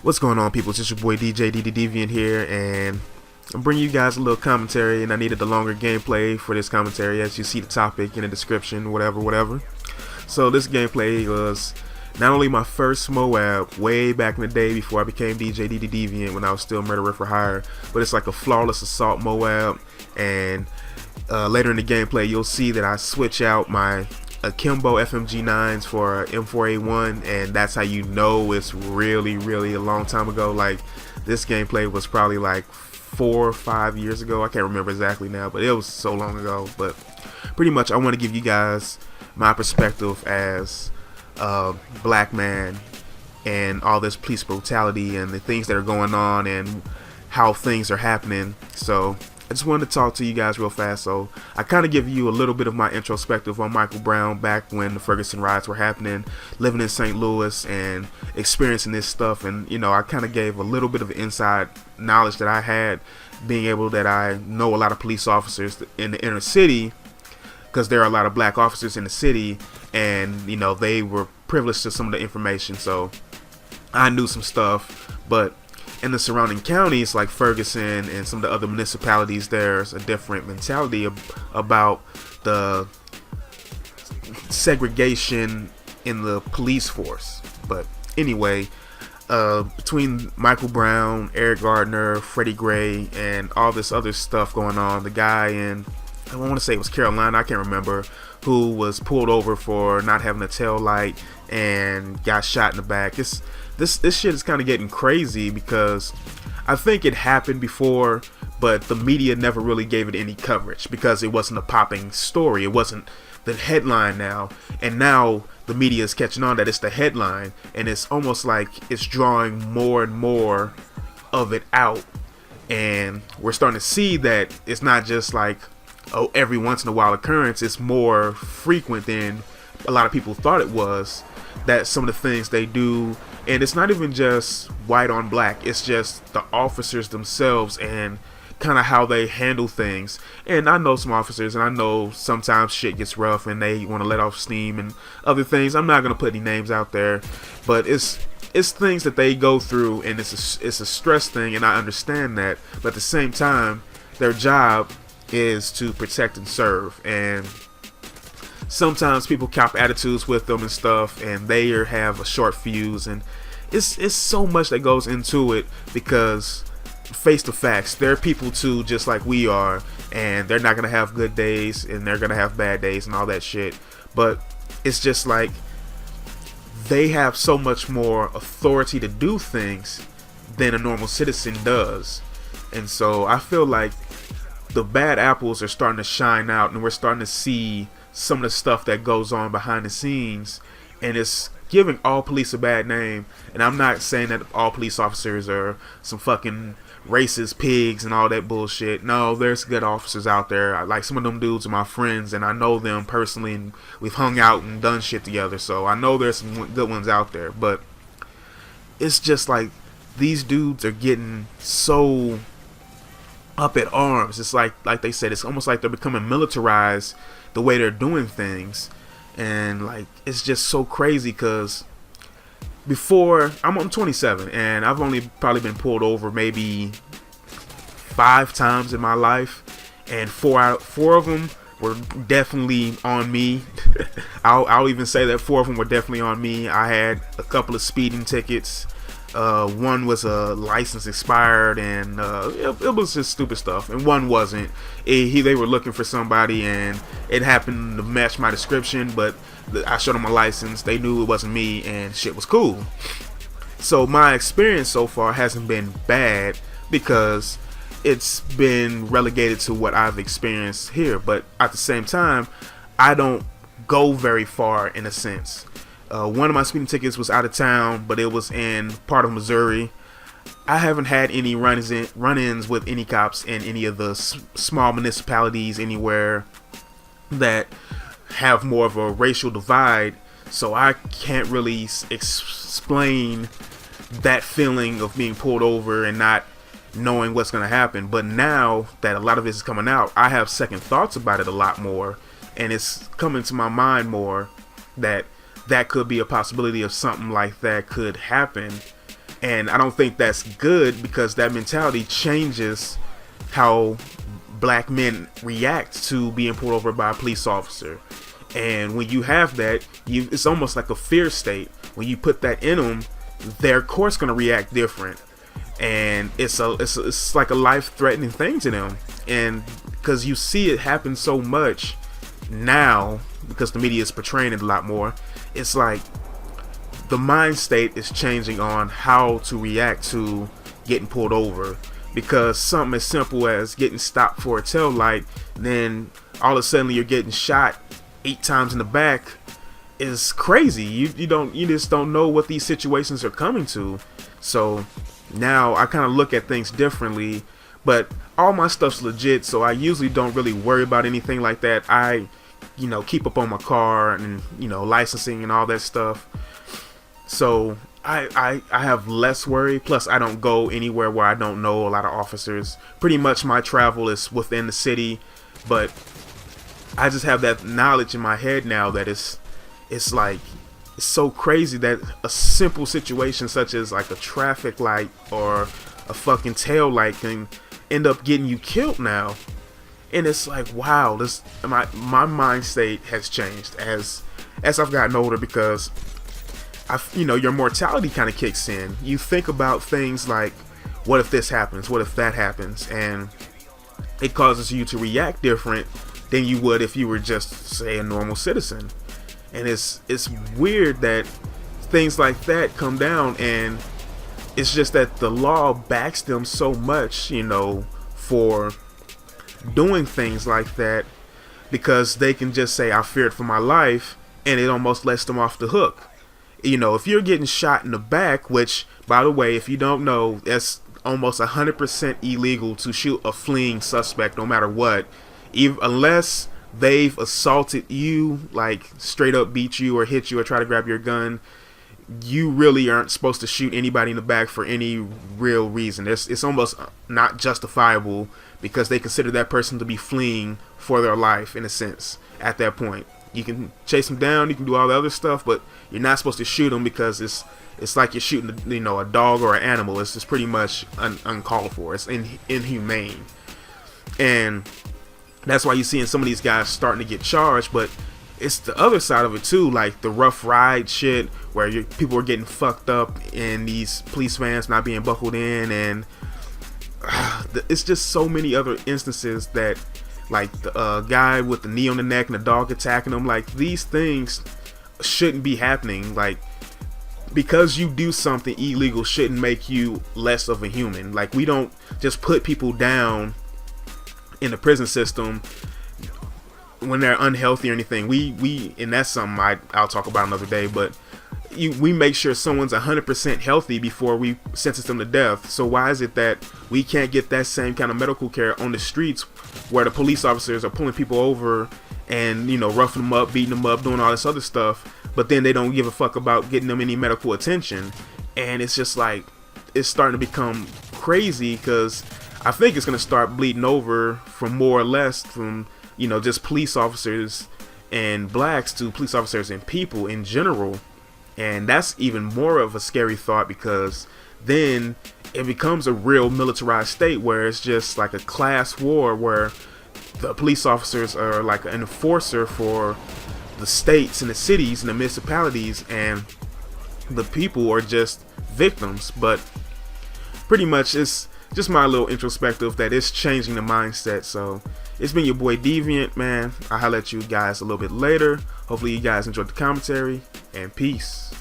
What's going on, people? It's just your boy DJ DD Deviant here, and I'm bringing you guys a little commentary, and I needed the longer gameplay for this commentary, as you see the topic in the description, whatever. So this gameplay was not only my first Moab way back in the day before I became DJ DD Deviant when I was still Murderer for Hire, but it's like a Flawless Assault Moab, and later in the gameplay you'll see that I switch out my Akimbo FMG9s for M4A1, and that's how you know it's really a long time ago. Like, this gameplay was probably like 4 or 5 years ago. I can't remember exactly now, but it was so long ago. But pretty much I want to give you guys my perspective as a black man and all this police brutality and the things that are going on and how things are happening. So I just wanted to talk to you guys real fast. So I kind of give you a little bit of my introspective on Michael Brown back when the Ferguson riots were happening, living in St. Louis and experiencing this stuff. And, you know, I kind of gave a little bit of inside knowledge that I had, being able that I know a lot of police officers in the inner city, because there are a lot of black officers in the city, and, you know, they were privileged to some of the information. So I knew some stuff, but in the surrounding counties like Ferguson and some of the other municipalities, there's a different mentality about the segregation in the police force. But anyway, between Michael Brown, Eric Gardner, Freddie Gray, and all this other stuff going on, the guy in, I want to say it was Carolina, I can't remember, who was pulled over for not having a tail light and got shot in the back. This shit is kind of getting crazy, because I think it happened before, but the media never really gave it any coverage because it wasn't a popping story. It wasn't the headline now, and now the media is catching on that it's the headline, and it's almost like it's drawing more and more of it out, and we're starting to see that it's not just like, oh, every once in a while occurrence. It's more frequent than a lot of people thought it was, that some of the things they do. And it's not even just white on black, it's just the officers themselves and kind of how they handle things. And I know some officers, and I know sometimes shit gets rough and they want to let off steam and other things. I'm not going to put any names out there, but it's things that they go through, and it's a stress thing, and I understand that. But at the same time, their job is to protect and serve, and sometimes people cop attitudes with them and stuff, and they have a short fuse, and it's so much that goes into it, because face the facts, they're people too, just like we are, and they're not gonna have good days and they're gonna have bad days and all that shit. But it's just like they have so much more authority to do things than a normal citizen does, and so I feel like the bad apples are starting to shine out, and we're starting to see some of the stuff that goes on behind the scenes, and it's giving all police a bad name. And I'm not saying that all police officers are some fucking racist pigs and all that bullshit. No, there's good officers out there. Like, some of them dudes are my friends, and I know them personally, and we've hung out and done shit together, so I know there's some good ones out there. But it's just like these dudes are getting so up at arms. It's like they said, it's almost like they're becoming militarized the way they're doing things. And like, it's just so crazy, because before, I'm 27, and I've only probably been pulled over maybe 5 times in my life, and four of them were definitely on me. I'll even say that 4 of them were definitely on me. I had a couple of speeding tickets. One was a license expired, and it was just stupid stuff, and one wasn't. They were looking for somebody, and it happened to match my description, but I showed them my license. They knew it wasn't me, and shit was cool. So my experience so far hasn't been bad, because it's been relegated to what I've experienced here. But at the same time, I don't go very far, in a sense. One of my speeding tickets was out of town, but it was in part of Missouri. I haven't had any run-ins with any cops in any of the small municipalities anywhere that have more of a racial divide, so I can't really explain that feeling of being pulled over and not knowing what's going to happen. But now that a lot of this is coming out, I have second thoughts about it a lot more, and it's coming to my mind more that could be a possibility of something like that could happen. And I don't think that's good, because that mentality changes how black men react to being pulled over by a police officer. And when you have that, it's almost like a fear state. When you put that in them, they're of course going to react different. And it's like a life-threatening thing to them. And because you see it happen so much now, because the media is portraying it a lot more, it's like the mind state is changing on how to react to getting pulled over. Because something as simple as getting stopped for a tail light, then all of a sudden you're getting shot 8 times in the back, is crazy. You just don't know what these situations are coming to. So now I kind of look at things differently, but all my stuff's legit, so I usually don't really worry about anything like that. I keep up on my car and licensing and all that stuff. So I have less worry. Plus, I don't go anywhere where I don't know a lot of officers. Pretty much my travel is within the city, but I just have that knowledge in my head now that it's so crazy that a simple situation such as like a traffic light or a fucking tail light can end up getting you killed now. And it's like, wow, my mind state has changed as I've gotten older, because your mortality kind of kicks in. You think about things like, what if this happens? What if that happens? And it causes you to react different than you would if you were just, say, a normal citizen. And it's weird that things like that come down, and it's just that the law backs them so much, for doing things like that, because they can just say, I feared for my life, and it almost lets them off the hook. If you're getting shot in the back, which, by the way, if you don't know, that's almost 100% illegal to shoot a fleeing suspect, no matter what, unless they've assaulted you, like straight up beat you or hit you or try to grab your gun. You really aren't supposed to shoot anybody in the back for any real reason. It's almost not justifiable, because they consider that person to be fleeing for their life, in a sense. At that point, you can chase them down, you can do all the other stuff, but you're not supposed to shoot them, because it's like you're shooting a dog or an animal. It's just pretty much uncalled for. It's inhumane. And that's why you're seeing some of these guys starting to get charged. But it's the other side of it too, like the rough ride shit, where people are getting fucked up in these police vans not being buckled in, and it's just so many other instances that, like the guy with the knee on the neck and the dog attacking him, like these things shouldn't be happening. Like, because you do something illegal shouldn't make you less of a human. Like, we don't just put people down in the prison system when they're unhealthy or anything. We and that's something I'll talk about another day, but we make sure someone's 100% healthy before we sentence them to death. So why is it that we can't get that same kind of medical care on the streets, where the police officers are pulling people over and roughing them up, beating them up, doing all this other stuff, but then they don't give a fuck about getting them any medical attention? And it's just like, it's starting to become crazy, because I think it's going to start bleeding over from more or less from just police officers and blacks to police officers and people in general. And that's even more of a scary thought, because then it becomes a real militarized state, where it's just like a class war, where the police officers are like an enforcer for the states and the cities and the municipalities, and the people are just victims. But pretty much it's just my little introspective that it's changing the mindset. So it's been your boy Deviant, man. I'll holler at you guys a little bit later. Hopefully you guys enjoyed the commentary, and peace.